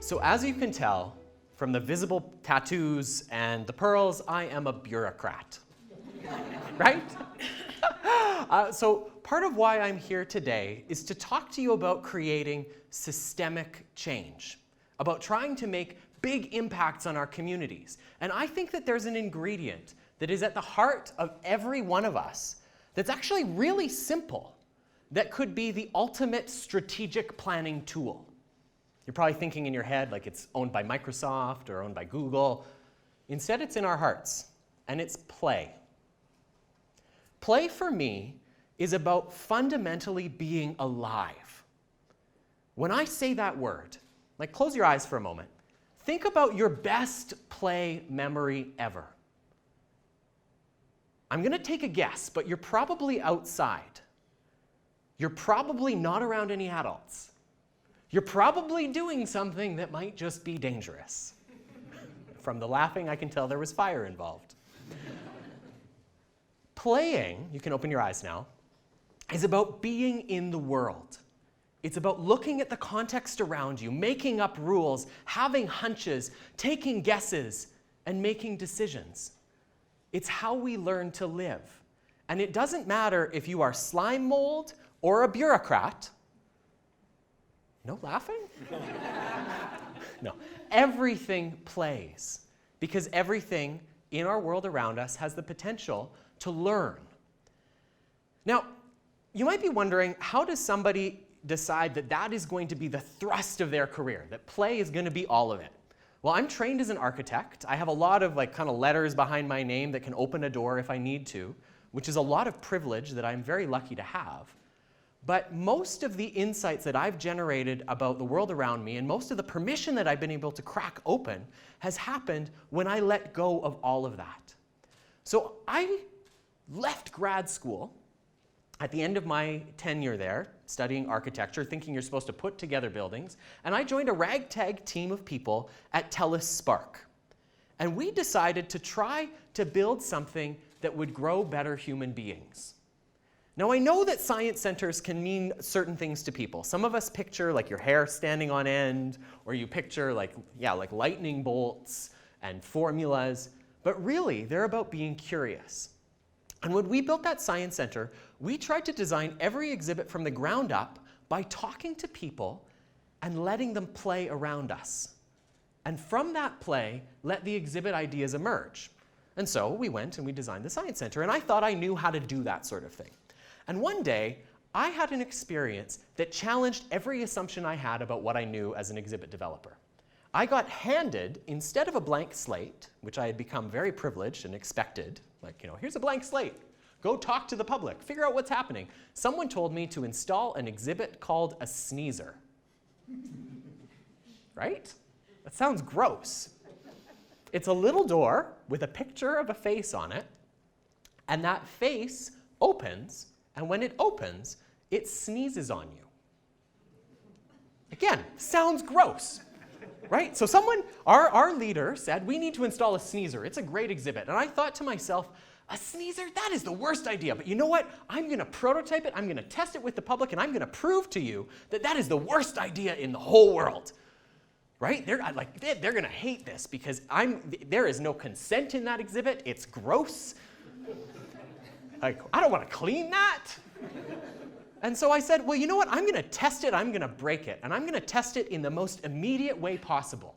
So as you can tell from the visible tattoos and the pearls, I am a bureaucrat, right? So part of why I'm here today is to talk to you about creating systemic change, about trying to make big impacts on our communities. And I think that there's an ingredient that is at the heart of every one of us that's actually really simple, that could be the ultimate strategic planning tool. You're probably thinking in your head like it's owned by Microsoft or owned by Google. Instead, it's in our hearts, and it's play. Play for me is about fundamentally being alive. When I say that word, like close your eyes for a moment, think about your best play memory ever. I'm going to take a guess, but you're probably outside. You're probably not around any adults. You're probably doing something that might just be dangerous. From the laughing, I can tell there was fire involved. Playing, you can open your eyes now, is about being in the world. It's about looking at the context around you, making up rules, having hunches, taking guesses, and making decisions. It's how we learn to live. And it doesn't matter if you are slime mold or a bureaucrat. No laughing? No. Everything plays, because everything in our world around us has the potential to learn. Now, you might be wondering, how does somebody decide that that is going to be the thrust of their career, that play is going to be all of it? Well, I'm trained as an architect. I have a lot of kind of letters behind my name that can open a door if I need to, which is a lot of privilege that I'm very lucky to have. But most of the insights that I've generated about the world around me and most of the permission that I've been able to crack open has happened when I let go of all of that. So I left grad school at the end of my tenure there, studying architecture, thinking you're supposed to put together buildings, and I joined a ragtag team of people at TELUS Spark. And we decided to try to build something that would grow better human beings. Now, I know that science centers can mean certain things to people. Some of us picture like your hair standing on end, or you picture like lightning bolts and formulas, but really, they're about being curious. And when we built that science center, we tried to design every exhibit from the ground up by talking to people and letting them play around us. And from that play, let the exhibit ideas emerge. And so we went and we designed the science center, and I thought I knew how to do that sort of thing. And one day, I had an experience that challenged every assumption I had about what I knew as an exhibit developer. I got handed, instead of a blank slate, which I had become very privileged and expected, here's a blank slate. Go talk to the public. Figure out what's happening. Someone told me to install an exhibit called a sneezer. Right? That sounds gross. It's a little door with a picture of a face on it, and that face opens, and when it opens, it sneezes on you. Again, sounds gross. Right? So our leader said, we need to install a sneezer. It's a great exhibit. And I thought to myself, a sneezer? That is the worst idea. But you know what? I'm going to prototype it. I'm going to test it with the public. And I'm going to prove to you that that is the worst idea in the whole world. Right? They're going to hate this because there is no consent in that exhibit. It's gross. I don't want to clean that. And so I said, well, you know what? I'm going to test it. I'm going to break it. And I'm going to test it in the most immediate way possible.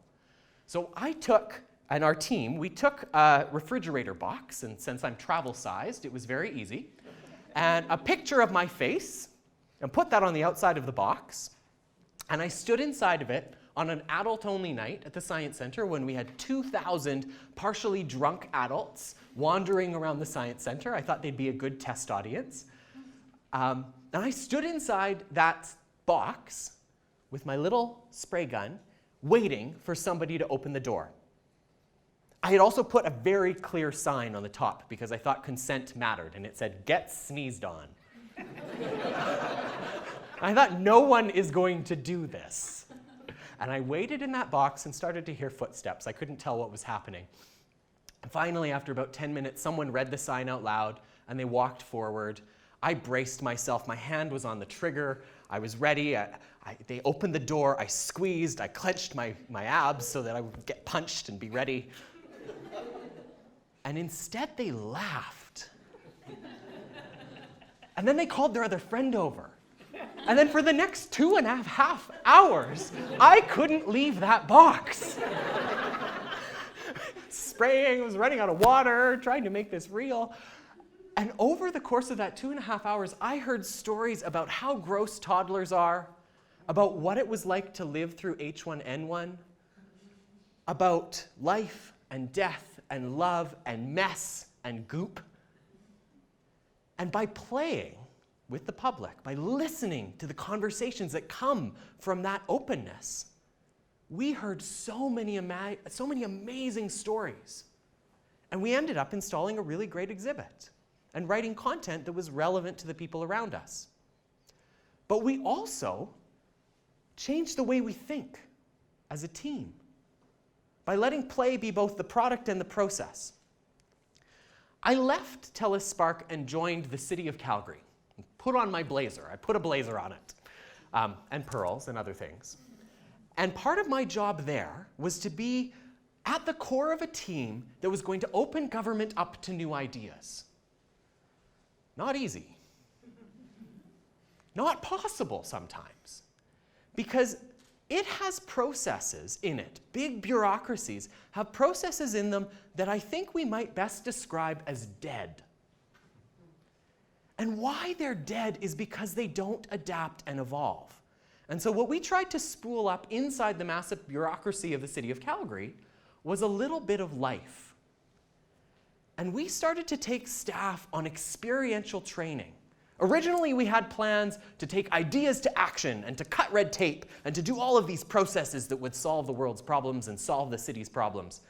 So I took, and our team, we took a refrigerator box. And since I'm travel-sized, it was very easy. And a picture of my face, and put that on the outside of the box. And I stood inside of it on an adult-only night at the Science Center when we had 2,000 partially drunk adults wandering around the Science Center. I thought they'd be a good test audience. And I stood inside that box with my little spray gun, waiting for somebody to open the door. I had also put a very clear sign on the top because I thought consent mattered, and it said, "Get sneezed on." I thought no one is going to do this. And I waited in that box and started to hear footsteps. I couldn't tell what was happening. And finally, after about 10 minutes, someone read the sign out loud, and they walked forward. I braced myself. My hand was on the trigger. I was ready. They opened the door. I squeezed. I clenched my abs so that I would get punched and be ready. And instead, they laughed. And then they called their other friend over. And then for the next 2.5 hours, I couldn't leave that box. Spraying, I was running out of water, trying to make this real. And over the course of that 2.5 hours, I heard stories about how gross toddlers are, about what it was like to live through H1N1, about life and death and love and mess and goop. And by playing with the public, by listening to the conversations that come from that openness, we heard so many amazing stories. And we ended up installing a really great exhibit and writing content that was relevant to the people around us. But we also changed the way we think as a team by letting play be both the product and the process. I left TELUS Spark and joined the city of Calgary. Put on my blazer. I put a blazer on it, and pearls and other things. And part of my job there was to be at the core of a team that was going to open government up to new ideas. Not easy. Not possible sometimes. Because it has processes in it. Big bureaucracies have processes in them that I think we might best describe as dead. And why they're dead is because they don't adapt and evolve. And so what we tried to spool up inside the massive bureaucracy of the city of Calgary was a little bit of life. And we started to take staff on experiential training. Originally, we had plans to take ideas to action and to cut red tape and to do all of these processes that would solve the world's problems and solve the city's problems.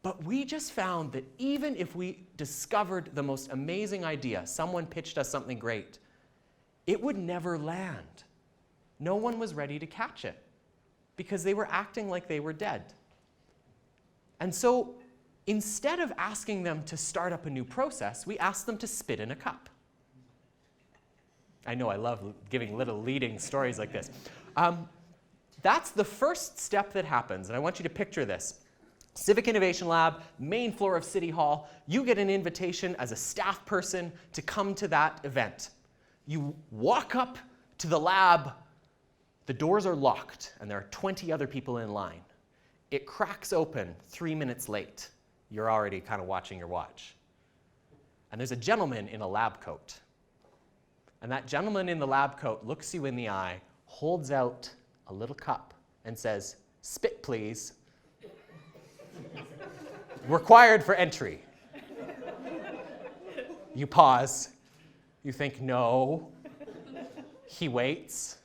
But we just found that even if we discovered the most amazing idea, someone pitched us something great, it would never land. No one was ready to catch it because they were acting like they were dead. And so instead of asking them to start up a new process, we asked them to spit in a cup. I know I love giving little leading stories like this. That's the first step that happens, and I want you to picture this. Civic Innovation Lab, main floor of City Hall. You get an invitation as a staff person to come to that event. You walk up to the lab. The doors are locked, and there are 20 other people in line. It cracks open 3 minutes late. You're already kind of watching your watch. And there's a gentleman in a lab coat. And that gentleman in the lab coat looks you in the eye, holds out a little cup, and says, "Spit, please." Required for entry. You pause. You think, no. He waits.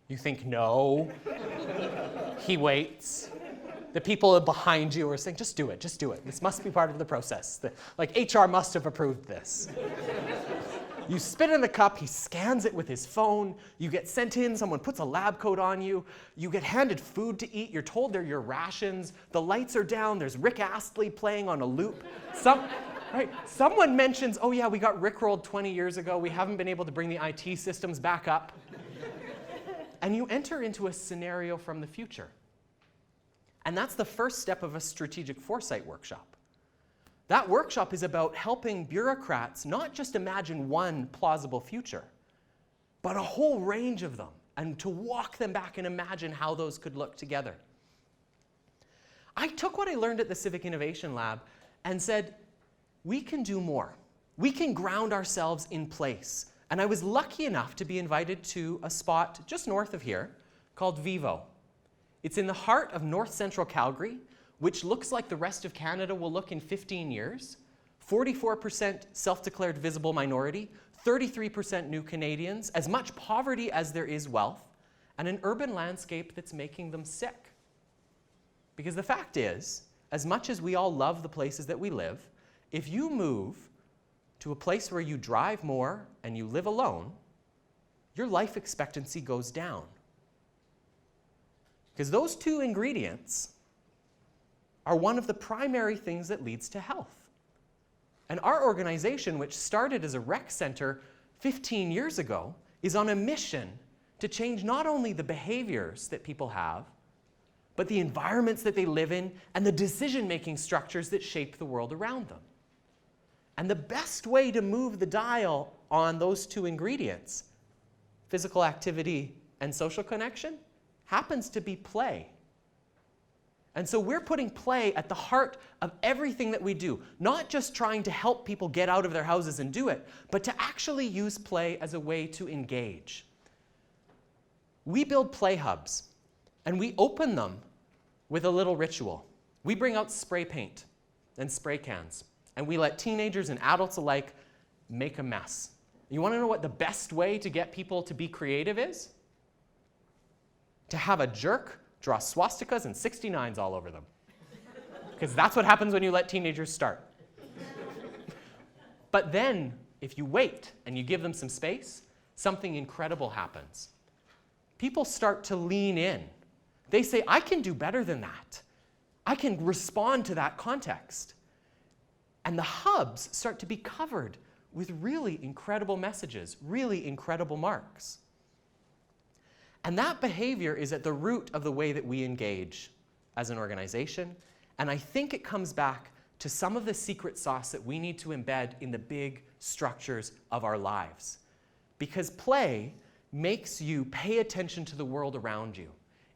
You think, no. He waits. The people behind you are saying, just do it, just do it. This must be part of the process. Like, HR must have approved this. You spit in the cup, he scans it with his phone, you get sent in, someone puts a lab coat on you, you get handed food to eat, you're told they're your rations, the lights are down, there's Rick Astley playing on a loop. Someone mentions, oh yeah, we got Rickrolled 20 years ago, we haven't been able to bring the IT systems back up. And you enter into a scenario from the future. And that's the first step of a strategic foresight workshop. That workshop is about helping bureaucrats not just imagine one plausible future, but a whole range of them, and to walk them back and imagine how those could look together. I took what I learned at the Civic Innovation Lab and said, we can do more. We can ground ourselves in place. And I was lucky enough to be invited to a spot just north of here called Vivo. It's in the heart of north central Calgary, which looks like the rest of Canada will look in 15 years. 44% self-declared visible minority, 33% new Canadians, as much poverty as there is wealth, and an urban landscape that's making them sick. Because the fact is, as much as we all love the places that we live, if you move to a place where you drive more and you live alone, your life expectancy goes down. Because those two ingredients are one of the primary things that leads to health. And our organization, which started as a rec center 15 years ago, is on a mission to change not only the behaviors that people have, but the environments that they live in and the decision-making structures that shape the world around them. And the best way to move the dial on those two ingredients, physical activity and social connection, happens to be play. And so we're putting play at the heart of everything that we do, not just trying to help people get out of their houses and do it, but to actually use play as a way to engage. We build play hubs, and we open them with a little ritual. We bring out spray paint and spray cans, and we let teenagers and adults alike make a mess. You want to know what the best way to get people to be creative is? To have a jerk draw swastikas and 69s all over them. Because that's what happens when you let teenagers start. But then, if you wait and you give them some space, something incredible happens. People start to lean in. They say, I can do better than that. I can respond to that context. And the hubs start to be covered with really incredible messages, really incredible marks. And that behavior is at the root of the way that we engage as an organization. And I think it comes back to some of the secret sauce that we need to embed in the big structures of our lives. Because play makes you pay attention to the world around you.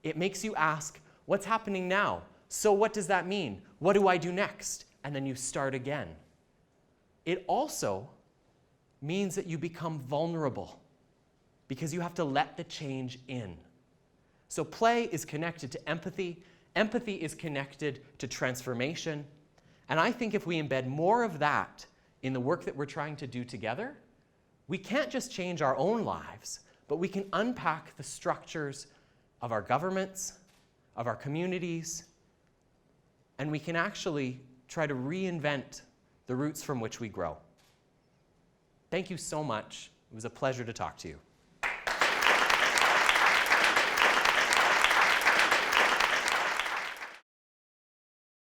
It makes you ask, what's happening now? So what does that mean? What do I do next? And then you start again. It also means that you become vulnerable, because you have to let the change in. So play is connected to empathy. Empathy is connected to transformation. And I think if we embed more of that in the work that we're trying to do together, we can't just change our own lives, but we can unpack the structures of our governments, of our communities, and we can actually try to reinvent the roots from which we grow. Thank you so much. It was a pleasure to talk to you.